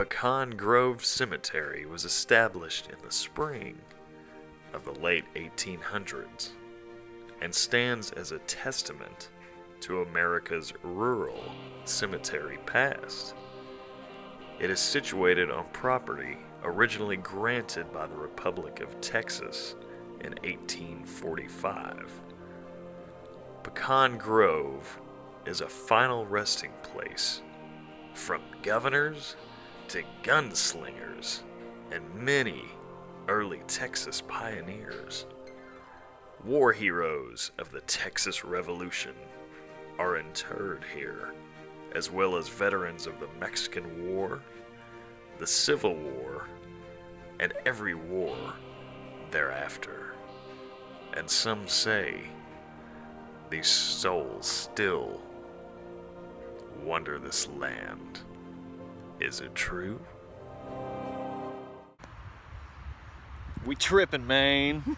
Pecan Grove Cemetery was established in the spring of the late 1800s and stands as a testament to America's rural cemetery past. It is situated on property originally granted by the Republic of Texas in 1845. Pecan Grove is a final resting place from governors to gunslingers and many early Texas pioneers. War heroes of the Texas Revolution are interred here, as well as veterans of the Mexican War, the Civil War, and every war thereafter. And some say these souls still wander this land. Is it true? We trippin', man.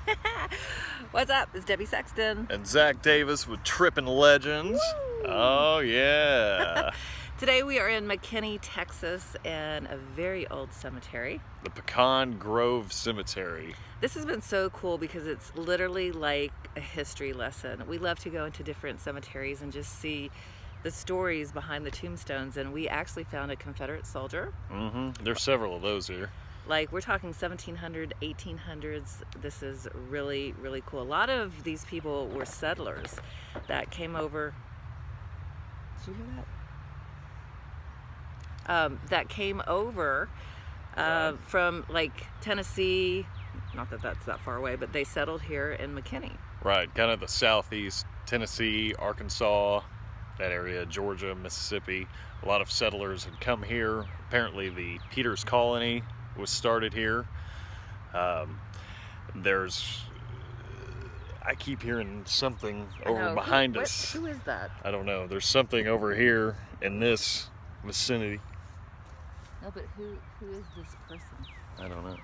What's up? It's Debbie Sexton. And Zach Davis with Trippin' Legends. Woo! Oh, yeah. Today we are in McKinney, Texas, in a very old cemetery. The Pecan Grove Cemetery. This has been so cool because it's literally like a history lesson. We love to go into different cemeteries and just see the stories behind the tombstones, and we actually found a Confederate soldier. There's several of those here. Like, we're talking 1700s, 1800s. This is really, really cool. A lot of these people were settlers that came over. Did you hear that? That came over from like Tennessee. Not that that's that far away, but they settled here in McKinney. Right, kind of the southeast, Tennessee, Arkansas, that area, Georgia, Mississippi. A lot of settlers had come here. Apparently the Peters Colony was started here. I keep hearing something over behind us. Who is that? I don't know. There's something over here in this vicinity. No, but who is this person? I don't know.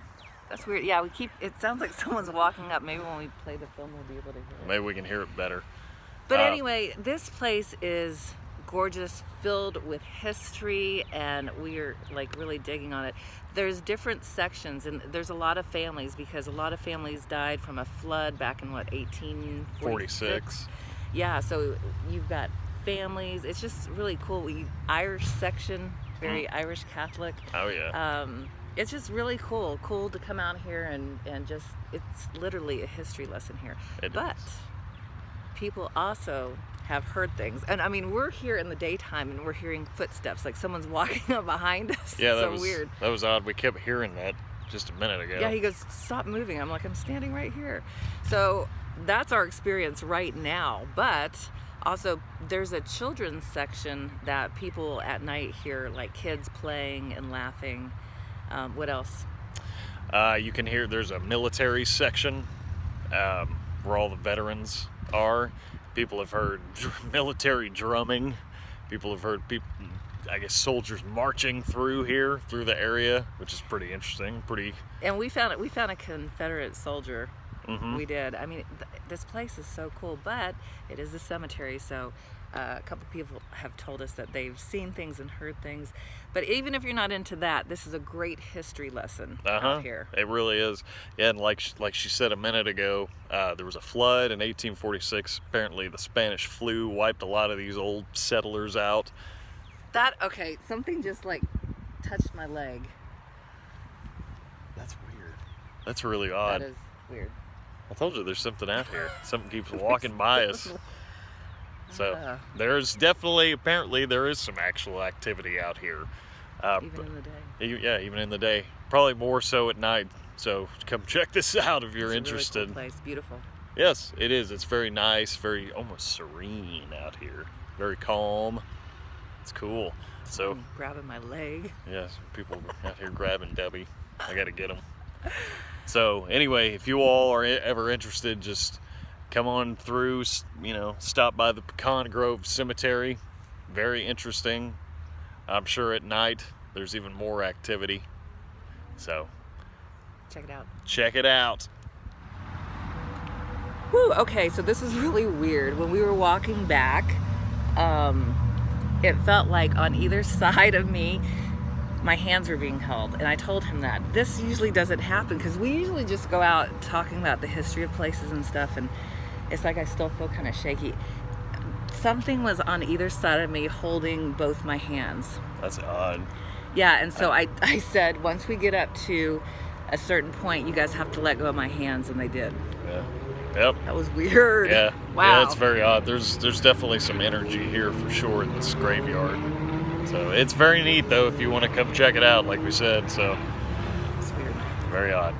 That's weird. Yeah, it sounds like someone's walking up. Maybe when we play the film, we'll be able to hear it. Maybe we can hear it better. But anyway, this place is gorgeous, filled with history, and we're like really digging on it. There's different sections, and there's a lot of families because a lot of families died from a flood back in 1846? Yeah, so you've got families. It's just really cool. Irish section, very Irish Catholic. Oh yeah. It's just really cool to come out here and just, it's literally a history lesson here. But people also have heard things, and I mean, we're here in the daytime and we're hearing footsteps, like someone's walking up behind us. Yeah, that was weird. That was odd. We kept hearing that just a minute ago. Yeah, he goes, stop moving. I'm like, I'm standing right here. So that's our experience right now. But also there's a children's section that people at night hear, like kids playing and laughing. What else? You can hear there's a military section where all the veterans are. People have heard military drumming. People have heard I guess soldiers marching through the area, which is pretty interesting. And we found a Confederate soldier. Mm-hmm. We did. I mean, this place is so cool, but it is a cemetery, so a couple people have told us that they've seen things and heard things. But even if you're not into that, this is a great history lesson out here. It really is. Yeah, and like she said a minute ago, there was a flood in 1846. Apparently the Spanish flu wiped a lot of these old settlers out. Okay, something just like touched my leg. That's weird. That's really odd. That is weird. I told you there's something out here. Something keeps walking by us. So there's definitely, apparently there is some actual activity out here. Even in the day. Yeah, even in the day. Probably more so at night. So come check this out if you're interested. It's a really cool place. Beautiful. Yes, it is. It's very nice, very almost serene out here. Very calm. It's cool. So I'm grabbing my leg. Yes, people out here grabbing Debbie. I gotta get them. So anyway, if you all are ever interested, just come on through, stop by the Pecan Grove Cemetery. Very interesting. I'm sure at night there's even more activity. So check it out. Check it out. Whew, okay, so this is really weird. When we were walking back, it felt like on either side of me, my hands were being held, and I told him that. This usually doesn't happen because we usually just go out talking about the history of places and stuff, and it's like I still feel kind of shaky. Something was on either side of me holding both my hands. That's odd. Yeah, and so I said, once we get up to a certain point, you guys have to let go of my hands, and they did. Yeah. Yep. That was weird. Yeah. Wow. Yeah, it's very odd. There's definitely some energy here for sure in this graveyard. So it's very neat though if you want to come check it out, like we said. So It's weird. very odd.